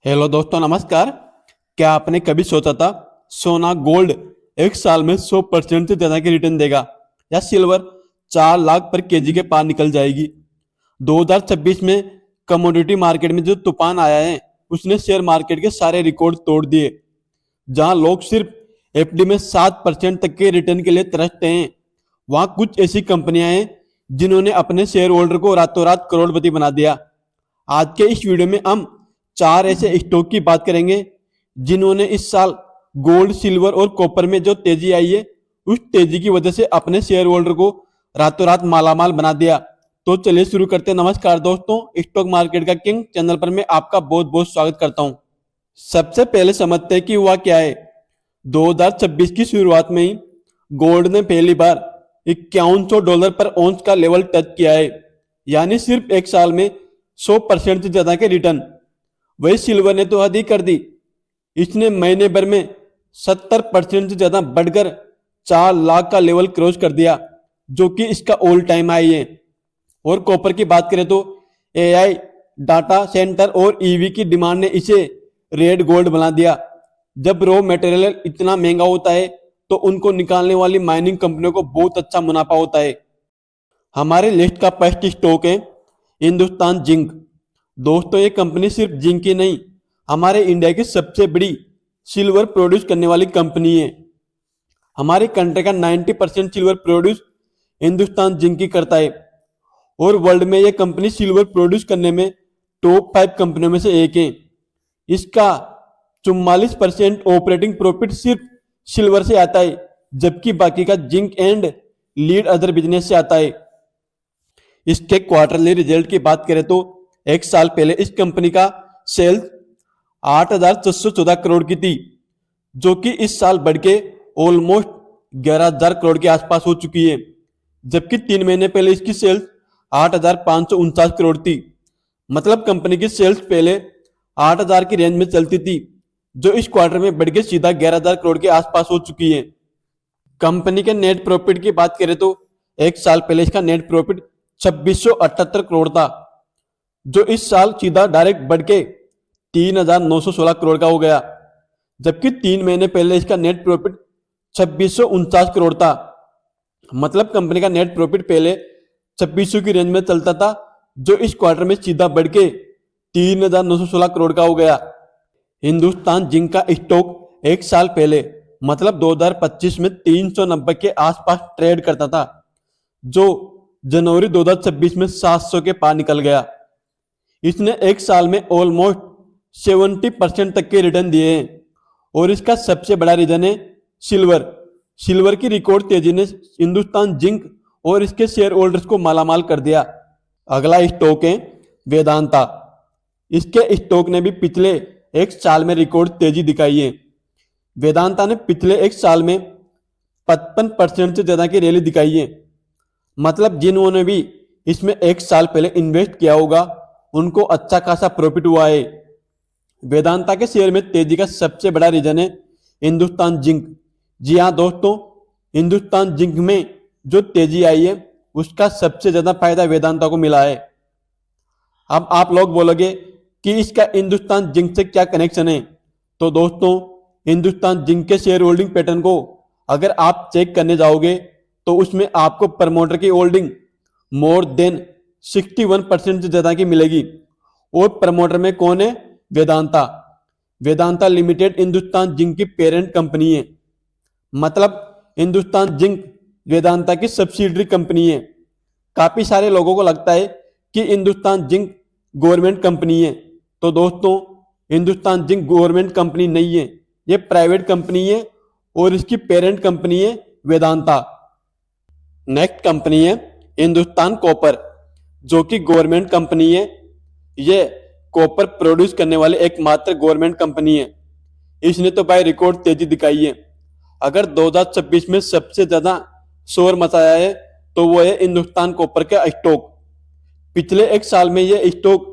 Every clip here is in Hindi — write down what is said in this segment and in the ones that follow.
हेलो दोस्तों, नमस्कार। क्या आपने कभी सोचा था सोना गोल्ड एक साल में 100% से ज्यादा की रिटर्न देगा, या सिल्वर 4 लाख पर केजी के पार निकल जाएगी। 2026 में कमोडिटी मार्केट में जो तूफान आया है उसने शेयर मार्केट के सारे रिकॉर्ड तोड़ दिए। जहां लोग सिर्फ एफडी में 7% तक के रिटर्न के लिए तरसते हैं, वहां कुछ ऐसी कंपनियां हैं जिन्होंने अपने शेयर होल्डर को रातों रात करोड़पति बना दिया। आज के इस वीडियो में हम 4 ऐसे स्टॉक की बात करेंगे जिन्होंने इस साल गोल्ड, सिल्वर और कॉपर में जो तेजी आई है उस तेजी की वजह से अपने शेयर होल्डर को रातों रात मालामाल बना दिया। तो चलिए शुरू करते हैं। नमस्कार दोस्तों, स्टॉक मार्केट का किंग चैनल पर मैं आपका बहुत बहुत स्वागत करता हूं। सबसे पहले समझते हैं कि हुआ क्या है। 2026 की शुरुआत में ही गोल्ड ने पहली बार $5100 पर औंस का लेवल टच किया है, यानी सिर्फ एक साल में 100% से ज्यादा के रिटर्न। वही सिल्वर ने तो हद ही कर दी। इसने महीने भर में 70% से ज्यादा बढ़कर 4 लाख का लेवल क्रॉस कर दिया, जो कि इसका ऑल टाइम हाई है। और कॉपर की बात करें तो एआई, डाटा सेंटर और ईवी की डिमांड ने इसे रेड गोल्ड बना दिया। जब रॉ मटेरियल इतना महंगा होता है तो उनको निकालने वाली माइनिंग कंपनियों को बहुत अच्छा मुनाफा होता है। हमारे लिस्ट का फर्स्ट स्टॉक है हिंदुस्तान जिंक। दोस्तों, ये कंपनी सिर्फ जिंक ही नहीं, हमारे इंडिया की सबसे बड़ी सिल्वर प्रोड्यूस करने वाली कंपनी है। हमारी कंट्री का 90% सिल्वर प्रोड्यूस हिंदुस्तान जिंक ही करता है, और वर्ल्ड में यह कंपनी सिल्वर प्रोड्यूस करने में टॉप 5 कंपनियों में से एक है। इसका 44% ऑपरेटिंग प्रॉफिट सिर्फ सिल्वर से आता है, जबकि बाकी का zinc and lead other business से आता है। इसके क्वार्टरली रिजल्ट की बात करें तो एक साल पहले इस कंपनी का सेल्स 8,414 करोड़ की थी, जो कि इस साल बढ़ के ऑलमोस्ट 11,000 करोड़ के आसपास हो चुकी है। जबकि 3 महीने पहले इसकी सेल्स 8,549 करोड़ थी। मतलब कंपनी की सेल्स पहले 8,000 की रेंज में चलती थी, जो इस क्वार्टर में बढ़ के सीधा 11,000 करोड़ के आसपास हो चुकी है। कंपनी के नेट प्रॉफिट की बात करें तो एक साल पहले इसका नेट प्रॉफिट 2678 करोड़ था, जो इस साल सीधा डायरेक्ट बढ़ के 3,916 करोड़ का हो गया। जबकि 3 महीने पहले इसका नेट प्रॉफिट 2649 करोड़ था। मतलब कंपनी का नेट प्रॉफिट पहले 2600 की रेंज में चलता था, जो इस क्वार्टर में सीधा बढ़ के 3,916 करोड़ का हो गया। हिंदुस्तान जिंक का स्टॉक एक साल पहले मतलब 2025 में 390 के आसपास ट्रेड करता था, जो जनवरी 2026 में 700 के पार निकल गया। इसने एक साल में ऑलमोस्ट 70% तक के रिटर्न दिए हैं, और इसका सबसे बड़ा रीजन है सिल्वर। सिल्वर की रिकॉर्ड तेजी ने हिंदुस्तान जिंक और इसके शेयर होल्डर्स को मालामाल कर दिया। अगला स्टॉक है वेदांता। इसके स्टॉक ने भी पिछले एक साल में रिकॉर्ड तेजी दिखाई है। वेदांता ने पिछले एक साल में 55% से ज्यादा की रैली दिखाई है। मतलब जिन्होंने भी इसमें एक साल पहले इन्वेस्ट किया होगा उनको अच्छा खासा प्रॉफिट हुआ है। वेदांता के शेयर में तेजी का सबसे बड़ा रीजन है हिंदुस्तान जिंक। जी हाँ दोस्तों, हिंदुस्तान जिंक में जो तेजी आई है उसका सबसे ज्यादा फायदा वेदांता को मिला है। अब आप लोग बोलोगे कि इसका हिंदुस्तान जिंक से क्या कनेक्शन है। तो दोस्तों, हिंदुस्तान जिंक के शेयर होल्डिंग पैटर्न को अगर आप चेक करने जाओगे तो उसमें आपको प्रमोटर की होल्डिंग मोर देन 61% से ज्यादा की मिलेगी। और प्रमोटर में कौन है? वेदांता। वेदांता लिमिटेड हिंदुस्तान जिंक की पेरेंट कंपनी है। मतलब हिंदुस्तान जिंक वेदांता की सब्सिडरी कंपनी है। काफी सारे लोगों को लगता है कि हिंदुस्तान जिंक गवर्नमेंट कंपनी है। तो दोस्तों, हिंदुस्तान जिंक गवर्नमेंट कंपनी नहीं है, ये प्राइवेट कंपनी है, और इसकी पेरेंट कंपनी है वेदांता। नेक्स्ट कंपनी है हिंदुस्तान कॉपर, जो कि गवर्नमेंट कंपनी है। ये कॉपर प्रोड्यूस करने वाले एकमात्र गवर्नमेंट कंपनी है। इसने तो भाई रिकॉर्ड तेजी दिखाई है। अगर 2026 में सबसे ज्यादा शोर मचाया है तो वो है हिंदुस्तान कॉपर का स्टॉक। पिछले एक साल में यह स्टॉक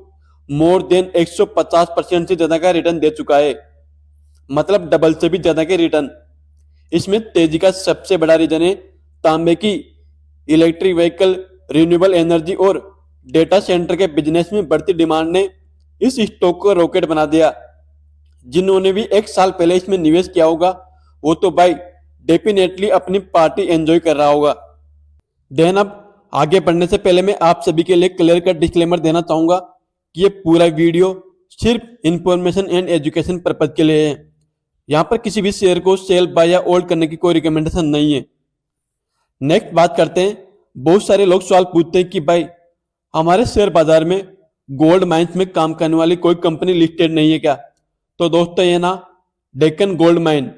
मोर देन 150% से ज्यादा का रिटर्न दे चुका है। मतलब डबल से भी ज्यादा के रिटर्न। इसमें तेजी का सबसे बड़ा रीजन है तांबे की इलेक्ट्रिक व्हीकल, रिन्यूएबल एनर्जी और डेटा सेंटर के बिजनेस में बढ़ती डिमांड ने इस स्टॉक को रॉकेट बना दिया। जिन्होंने भी 1 साल पहले इसमें निवेश किया होगा वो तो भाई डेफिनेटली अपनी पार्टी एंजॉय कर रहा होगा। देन अब आगे बढ़ने से पहले मैं आप सभी के लिए क्लियर कट डिस्क्लेमर देना चाहूंगा कि ये पूरा वीडियो सिर्फ इंफॉर्मेशन एंड एजुकेशन पर्पज के लिए है। यहाँ पर किसी भी शेयर को सेल बाय या होल्ड करने की कोई रिकमेंडेशन नहीं है। नेक्स्ट बात करते हैं, बहुत सारे लोग सवाल पूछते हैं कि भाई हमारे शेयर बाजार में गोल्ड माइंस में काम करने वाली कोई कंपनी लिस्टेड नहीं है क्या? तो दोस्तों ये ना डेक्कन गोल्ड माइन,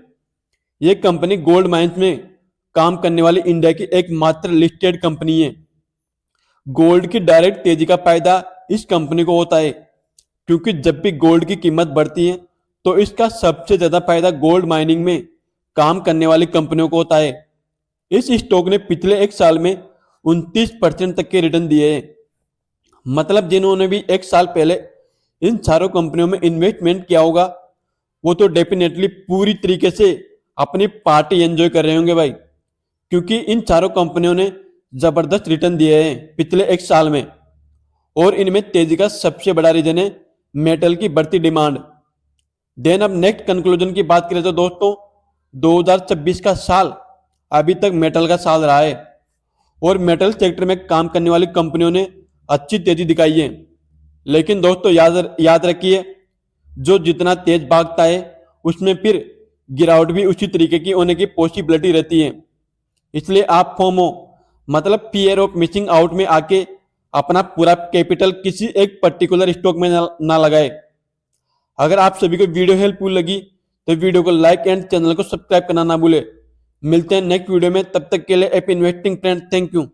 ये कंपनी गोल्ड माइंस में काम करने वाली इंडिया की एकमात्र लिस्टेड कंपनी है। गोल्ड की डायरेक्ट तेजी का फायदा इस कंपनी को होता है, क्योंकि जब भी गोल्ड की कीमत बढ़ती है तो इसका सबसे ज्यादा फायदा गोल्ड माइनिंग में काम करने वाली कंपनियों को होता है। इस स्टॉक ने पिछले 1 साल में 29% तक के रिटर्न दिए हैं। मतलब जिन्होंने भी 1 साल पहले इन चारों कंपनियों में इन्वेस्टमेंट किया होगा वो तो डेफिनेटली पूरी तरीके से अपनी पार्टी एंजॉय कर रहे होंगे भाई, क्योंकि इन चारों कंपनियों ने जबरदस्त रिटर्न दिए हैं पिछले 1 साल में। और इनमें तेजी का सबसे बड़ा रीजन है मेटल की बढ़ती डिमांड। देन अब नेक्स्ट कंक्लूजन की बात करें तो दोस्तों 2026 का साल अभी तक मेटल का साल रहा है और मेटल सेक्टर में काम करने वाली कंपनियों ने अच्छी तेजी दिखाई है। लेकिन दोस्तों याद रखिए, जो जितना तेज भागता है उसमें फिर गिरावट भी उसी तरीके की होने की पॉसिबिलिटी रहती है। इसलिए आप फोमो मतलब फियर ऑफ मिसिंग आउट में आके अपना पूरा कैपिटल किसी एक पर्टिकुलर स्टॉक में ना लगाए। अगर आप सभी को वीडियो हेल्पफुल लगी तो वीडियो को लाइक एंड चैनल को सब्सक्राइब करना ना भूले। मिलते हैं नेक्स्ट वीडियो में, तब तक के लिए happy investing friends, thank you.